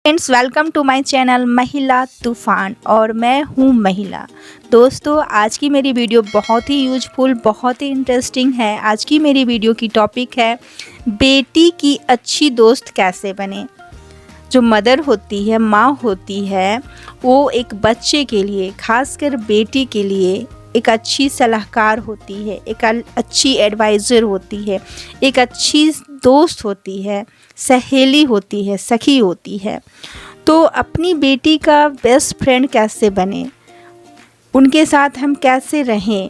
Friends, welcome to my channel महिला तूफान और मैं हूँ महिला। दोस्तों, आज की मेरी वीडियो बहुत ही यूजफुल, बहुत ही इंटरेस्टिंग है। आज की मेरी वीडियो की टॉपिक है बेटी की अच्छी दोस्त कैसे बने। जो मदर होती है, माँ होती है, वो एक बच्चे के लिए, खासकर बेटी के लिए एक अच्छी सलाहकार होती है, एक अच्छी एडवाइज़र होती है, एक अच्छी दोस्त होती है, सहेली होती है, सखी होती है। तो अपनी बेटी का बेस्ट फ्रेंड कैसे बने, उनके साथ हम कैसे रहें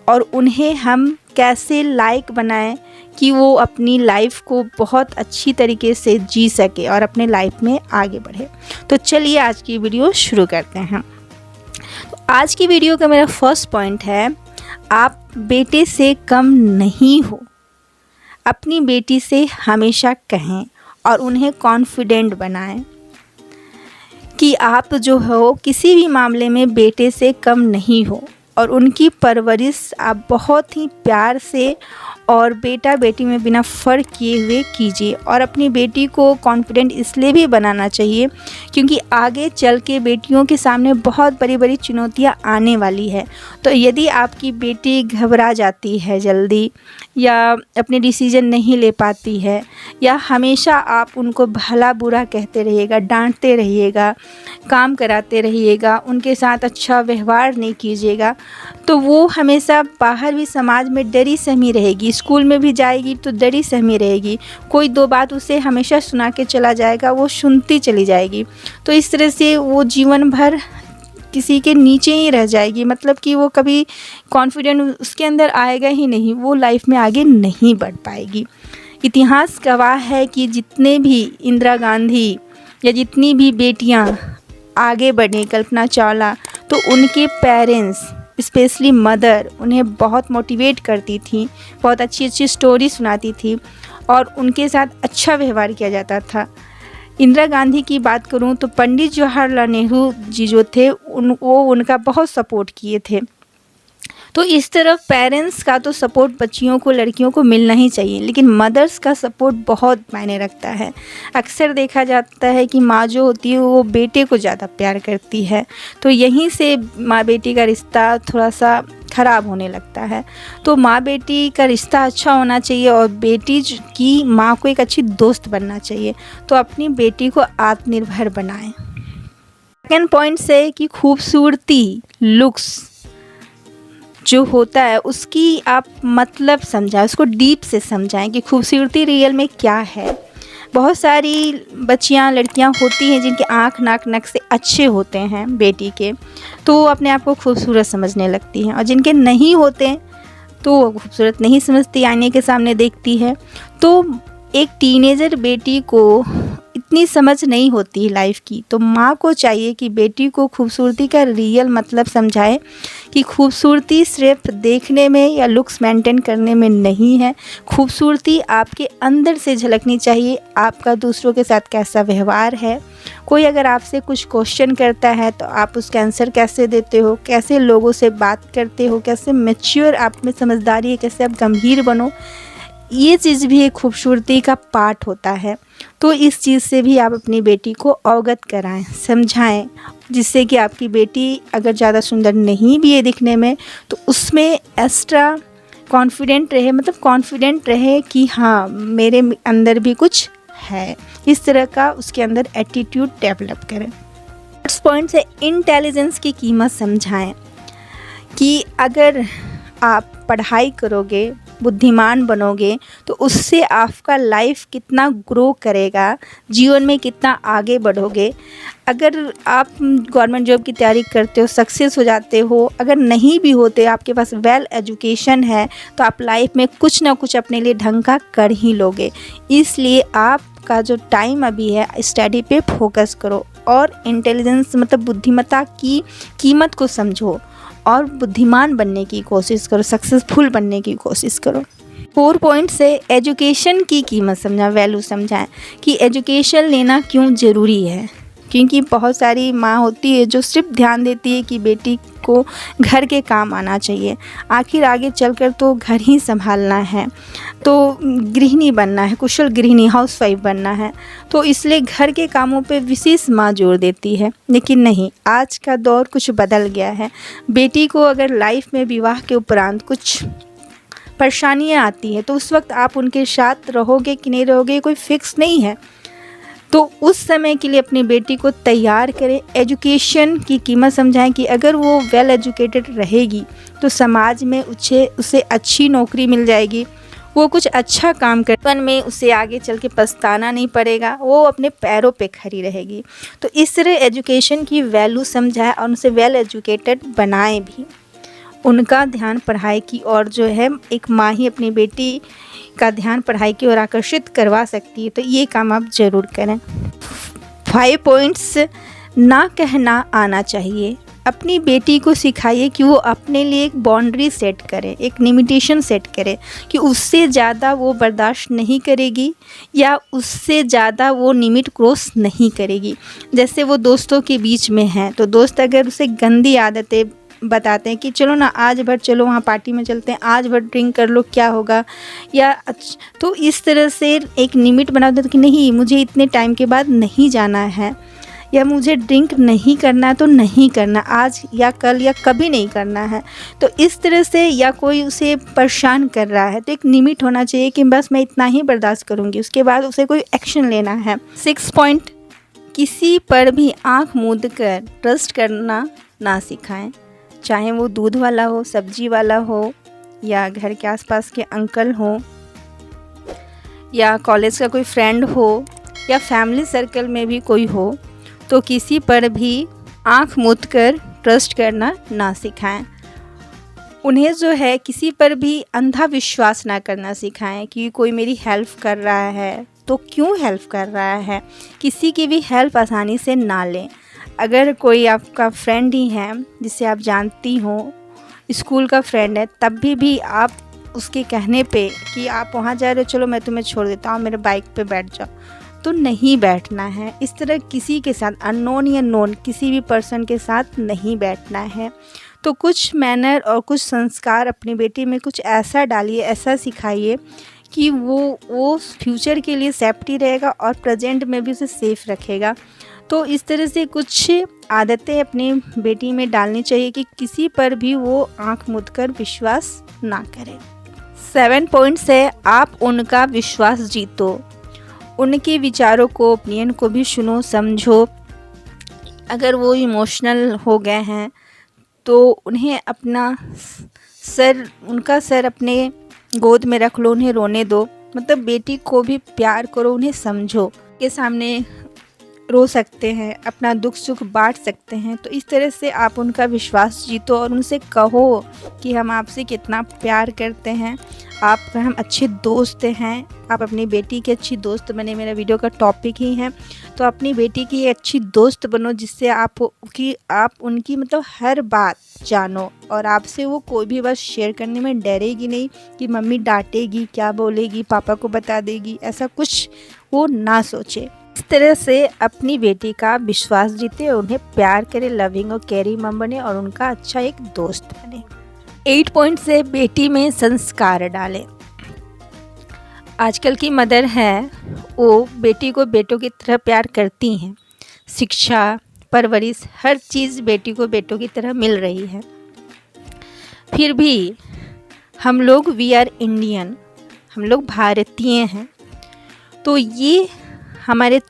और उन्हें हम कैसे लायक बनाएं कि वो अपनी लाइफ को बहुत अच्छी तरीके से जी सके और अपने लाइफ में आगे बढ़े। तो चलिए आज की वीडियो शुरू करते हैं। तो आज की वीडियो का मेरा फर्स्ट पॉइंट है, आप बेटे से कम नहीं हो। अपनी बेटी से हमेशा कहें और उन्हें कॉन्फिडेंट बनाएं कि आप जो हो किसी भी मामले में बेटे से कम नहीं हो, और उनकी परवरिश आप बहुत ही प्यार से और बेटा बेटी में बिना फ़र्क किए हुए कीजिए। और अपनी बेटी को कॉन्फिडेंट इसलिए भी बनाना चाहिए क्योंकि आगे चल के बेटियों के सामने बहुत बड़ी बड़ी चुनौतियां आने वाली है। तो यदि आपकी बेटी घबरा जाती है जल्दी, या अपने डिसीजन नहीं ले पाती है, या हमेशा आप उनको भला बुरा कहते रहिएगा, डांटते रहिएगा, काम कराते रहिएगा, उनके साथ अच्छा व्यवहार नहीं कीजिएगा, तो वो हमेशा बाहर भी समाज में डरी सहमी रहेगी। स्कूल में भी जाएगी तो डरी सहमी रहेगी। कोई दो बात उसे हमेशा सुना के चला जाएगा, वो सुनती चली जाएगी। तो इस तरह से वो जीवन भर किसी के नीचे ही रह जाएगी। मतलब कि वो कभी कॉन्फिडेंट उसके अंदर आएगा ही नहीं, वो लाइफ में आगे नहीं बढ़ पाएगी। इतिहास गवाह है कि जितने भी इंदिरा गांधी या जितनी भी बेटियां आगे बढ़ी, कल्पना चावला, तो उनके पेरेंट्स, स्पेशली मदर, उन्हें बहुत मोटिवेट करती थी, बहुत अच्छी अच्छी स्टोरी सुनाती थी और उनके साथ अच्छा व्यवहार किया जाता था। इंदिरा गांधी की बात करूं तो पंडित जवाहरलाल नेहरू जी जो थे वो उनका बहुत सपोर्ट किए थे। तो इस तरफ पेरेंट्स का तो सपोर्ट बच्चियों को, लड़कियों को मिलना ही चाहिए, लेकिन मदर्स का सपोर्ट बहुत मायने रखता है। अक्सर देखा जाता है कि माँ जो होती है वो बेटे को ज़्यादा प्यार करती है, तो यहीं से माँ बेटी का रिश्ता थोड़ा सा ख़राब होने लगता है। तो माँ बेटी का रिश्ता अच्छा होना चाहिए और बेटी की माँ को एक अच्छी दोस्त बनना चाहिए। तो अपनी बेटी को आत्मनिर्भर बनाएं। सेकेंड पॉइंट से कि खूबसूरती, लुक्स जो होता है उसकी आप मतलब समझाएं, उसको डीप से समझाएं कि खूबसूरती रियल में क्या है। बहुत सारी बच्चियां, लड़कियां होती हैं जिनके आँख, नाक, नक से अच्छे होते हैं बेटी के, तो वो अपने आप को खूबसूरत समझने लगती हैं, और जिनके नहीं होते तो वो खूबसूरत नहीं समझती, आईने के सामने देखती है। तो एक टीनेजर बेटी को इतनी समझ नहीं होती लाइफ की, तो माँ को चाहिए कि बेटी को खूबसूरती का रियल मतलब समझाए कि खूबसूरती सिर्फ देखने में या लुक्स मेंटेन करने में नहीं है। खूबसूरती आपके अंदर से झलकनी चाहिए। आपका दूसरों के साथ कैसा व्यवहार है, कोई अगर आपसे कुछ क्वेश्चन करता है तो आप उसका आंसर कैसे देते हो, कैसे लोगों से बात करते हो, कैसे मैच्योर आप में समझदारी है, कैसे आप गंभीर बनो, ये चीज़ भी एक खूबसूरती का पार्ट होता है। तो इस चीज़ से भी आप अपनी बेटी को अवगत कराएं, समझाएं, जिससे कि आपकी बेटी अगर ज़्यादा सुंदर नहीं भी है दिखने में, तो उसमें एक्स्ट्रा कॉन्फिडेंट रहे, मतलब कॉन्फिडेंट रहे कि हाँ मेरे अंदर भी कुछ है। इस तरह का उसके अंदर एटीट्यूड डेवलप करें। फर्स्ट पॉइंट से इंटेलिजेंस की कीमत समझाएं कि अगर आप पढ़ाई करोगे, बुद्धिमान बनोगे, तो उससे आपका लाइफ कितना ग्रो करेगा, जीवन में कितना आगे बढ़ोगे। अगर आप गवर्नमेंट जॉब की तैयारी करते हो, सक्सेस हो जाते हो, अगर नहीं भी होते, आपके पास वेल एजुकेशन है, तो आप लाइफ में कुछ ना कुछ अपने लिए ढंग का कर ही लोगे। इसलिए आपका जो टाइम अभी है, स्टडी पे फोकस करो और इंटेलिजेंस मतलब बुद्धिमत्ता की कीमत को समझो और बुद्धिमान बनने की कोशिश करो, सक्सेसफुल बनने की कोशिश करो। 4 पॉइंट से एजुकेशन की कीमत समझा, वैल्यू समझाएं कि एजुकेशन लेना क्यों ज़रूरी है, क्योंकि बहुत सारी माँ होती है जो सिर्फ ध्यान देती है कि बेटी को घर के काम आना चाहिए, आखिर आगे चलकर तो घर ही संभालना है, तो गृहिणी बनना है, कुशल गृहिणी हाउसवाइफ बनना है, तो इसलिए घर के कामों पे विशेष माँ जोर देती है। लेकिन नहीं, आज का दौर कुछ बदल गया है। बेटी को अगर लाइफ में विवाह के उपरांत कुछ परेशानियाँ आती हैं तो उस वक्त आप उनके साथ रहोगे कि नहीं रहोगे कोई फिक्स नहीं है। तो उस समय के लिए अपनी बेटी को तैयार करें, एजुकेशन की कीमत समझाएं कि अगर वो वेल एजुकेटेड रहेगी तो समाज में उसे अच्छी नौकरी मिल जाएगी, वो कुछ अच्छा काम करने में उसे आगे चल के पछताना नहीं पड़ेगा, वो अपने पैरों पे खड़ी रहेगी। तो इस तरह एजुकेशन की वैल्यू समझाएं और उसे वेल एजुकेटेड बनाएं भी। उनका ध्यान पढ़ाई की ओर जो है, एक माँ ही अपनी बेटी का ध्यान पढ़ाई की ओर आकर्षित करवा सकती है, तो ये काम आप ज़रूर करें। 5 पॉइंट्स ना कहना आना चाहिए। अपनी बेटी को सिखाइए कि वो अपने लिए एक बाउंड्री सेट करे, एक लिमिटेशन सेट करे कि उससे ज़्यादा वो बर्दाश्त नहीं करेगी या उससे ज़्यादा वो लिमिट क्रॉस नहीं करेगी। जैसे वो दोस्तों के बीच में है तो दोस्त अगर उसे गंदी आदतें बताते हैं कि चलो ना आज भर चलो वहाँ पार्टी में चलते हैं, आज भर ड्रिंक कर लो क्या होगा, या तो इस तरह से एक लिमिट बना देते कि नहीं मुझे इतने टाइम के बाद नहीं जाना है, या मुझे ड्रिंक नहीं करना है तो नहीं करना, आज या कल या कभी नहीं करना है। तो इस तरह से, या कोई उसे परेशान कर रहा है तो एक लिमिट होना चाहिए कि बस मैं इतना ही बर्दाश्त करूँगी, उसके बाद उसे कोई एक्शन लेना है। 6 पॉइंट, किसी पर भी आँख मूंद कर ट्रस्ट करना ना सिखाएं, चाहे वो दूध वाला हो, सब्जी वाला हो, या घर के आसपास के अंकल हो, या कॉलेज का कोई फ्रेंड हो, या फैमिली सर्कल में भी कोई हो, तो किसी पर भी आँख मूंद कर ट्रस्ट करना ना सिखाएं। उन्हें जो है किसी पर भी अंधा विश्वास ना करना सिखाएं कि कोई मेरी हेल्प कर रहा है तो क्यों हेल्प कर रहा है, किसी की भी हेल्प आसानी से ना लें। अगर कोई आपका फ्रेंड ही है जिसे आप जानती हो, स्कूल का फ्रेंड है, तब भी आप उसके कहने पे कि आप वहाँ जा रहे हो, चलो मैं तुम्हें छोड़ देता हूँ, मेरे बाइक पे बैठ जाओ, तो नहीं बैठना है। इस तरह किसी के साथ, अननोन या नोन, किसी भी पर्सन के साथ नहीं बैठना है। तो कुछ मैनर और कुछ संस्कार अपनी बेटी में कुछ ऐसा डालिए, ऐसा सिखाइए कि वो फ्यूचर के लिए सेफ्टी रहेगा और प्रेजेंट में भी उसे सेफ रखेगा। तो इस तरह से कुछ आदतें अपनी बेटी में डालनी चाहिए कि किसी पर भी वो आंख मूंद कर विश्वास ना करे। 7 पॉइंट्स है, आप उनका विश्वास जीतो, उनके विचारों को, ओपिनियन को भी सुनो, समझो। अगर वो इमोशनल हो गए हैं तो उन्हें उनका सर अपने गोद में रख लो, उन्हें रोने दो। मतलब बेटी को भी प्यार करो, उन्हें समझो, के सामने रो सकते हैं, अपना दुख सुख बांट सकते हैं। तो इस तरह से आप उनका विश्वास जीतो और उनसे कहो कि हम आपसे कितना प्यार करते हैं, हम अच्छे दोस्त हैं, आप अपनी बेटी के अच्छी दोस्त बने। मेरा वीडियो का टॉपिक ही है, तो अपनी बेटी की अच्छी दोस्त बनो जिससे आप उनकी मतलब हर बात जानो और आपसे वो कोई भी बात शेयर करने में डरेगी नहीं कि मम्मी डांटेगी, क्या बोलेगी, पापा को बता देगी, ऐसा कुछ वो ना सोचे। इस तरह से अपनी बेटी का विश्वास जीते और उन्हें प्यार करे, लविंग और केयरिंग मम बने और उनका अच्छा एक दोस्त बने। 8 पॉइंट से बेटी में संस्कार डालें। आजकल की मदर है वो बेटी को बेटों की तरह प्यार करती हैं, शिक्षा, परवरिश, हर चीज़ बेटी को बेटों की तरह मिल रही है। फिर भी हम लोग वी आर इंडियन, हम लोग भारतीय हैं, तो ये हमारे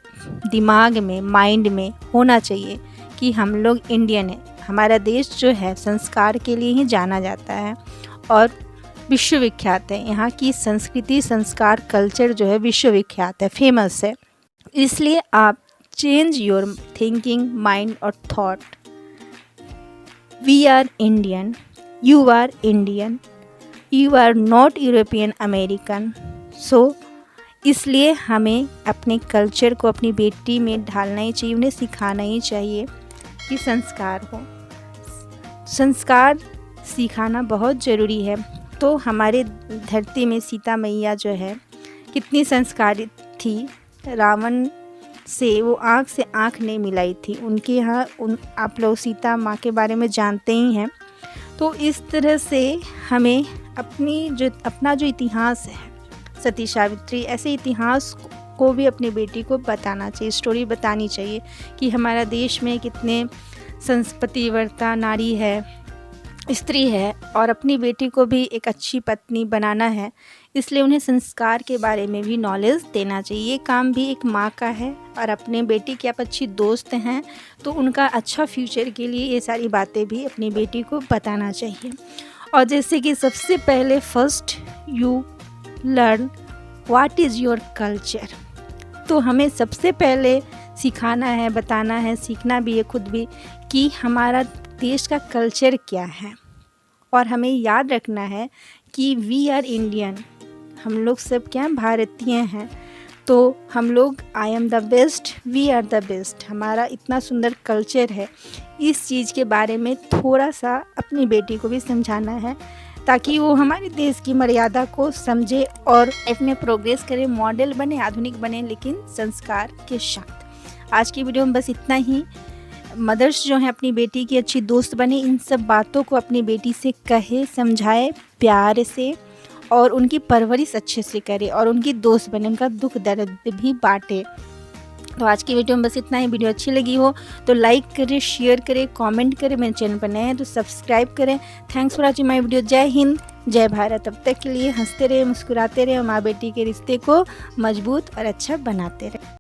दिमाग में, माइंड में होना चाहिए कि हम लोग इंडियन हैं। हमारा देश जो है संस्कार के लिए ही जाना जाता है और विश्वविख्यात है। यहाँ की संस्कृति, संस्कार, कल्चर जो है विश्वविख्यात है, फेमस है। इसलिए आप चेंज योर थिंकिंग, माइंड और thought. We are Indian, you are Indian, you are not European American. So इसलिए हमें अपने कल्चर को अपनी बेटी में ढालना ही चाहिए, उन्हें सिखाना ही चाहिए कि संस्कार हो। संस्कार सिखाना बहुत ज़रूरी है। तो हमारे धरती में सीता मैया जो है कितनी संस्कारित थी। रावण से वो आँख से आँख नहीं मिलाई थी। उनके यहाँ आप लोग सीता माँ के बारे में जानते ही हैं। तो इस तरह से हमें अपना जो इतिहास है, सती सावित्री, ऐसे इतिहास को भी अपनी बेटी को बताना चाहिए, स्टोरी बतानी चाहिए कि हमारा देश में कितने संस्पतिवर्ता नारी है, स्त्री है, और अपनी बेटी को भी एक अच्छी पत्नी बनाना है। इसलिए उन्हें संस्कार के बारे में भी नॉलेज देना चाहिए। ये काम भी एक माँ का है, और अपने बेटी की आप अच्छी दोस्त हैं तो उनका अच्छा फ्यूचर के लिए ये सारी बातें भी अपनी बेटी को बताना चाहिए। और जैसे कि सबसे पहले first you learn what is your culture, तो हमें सबसे पहले सिखाना है, बताना है, सीखना भी है खुद भी कि हमारा देश का कल्चर क्या है। और हमें याद रखना है कि वी आर इंडियन, हम लोग सब क्या भारतीय हैं। तो हम लोग I am the best, we are the best, हमारा इतना सुंदर कल्चर है। इस चीज़ के बारे में थोड़ा सा अपनी बेटी को भी समझाना है ताकि वो हमारे देश की मर्यादा को समझे और लाइफ में प्रोग्रेस करे, मॉडल बने, आधुनिक बने, लेकिन संस्कार के साथ। आज की वीडियो में बस इतना ही। मदर्स जो हैं अपनी बेटी की अच्छी दोस्त बने, इन सब बातों को अपनी बेटी से कहे, समझाए प्यार से, और उनकी परवरिश अच्छे से करे और उनकी दोस्त बने, उनका दुख दर्द भी बांटे। तो आज की वीडियो में बस इतना ही। वीडियो अच्छी लगी हो तो लाइक करें, शेयर करें, कमेंट करें। मेरे चैनल पर नए हैं तो सब्सक्राइब करें। Thanks for watching my video. जय हिंद, जय भारत। अब तक के लिए हंसते रहे, मुस्कुराते रहे और माँ बेटी के रिश्ते को मजबूत और अच्छा बनाते रहे।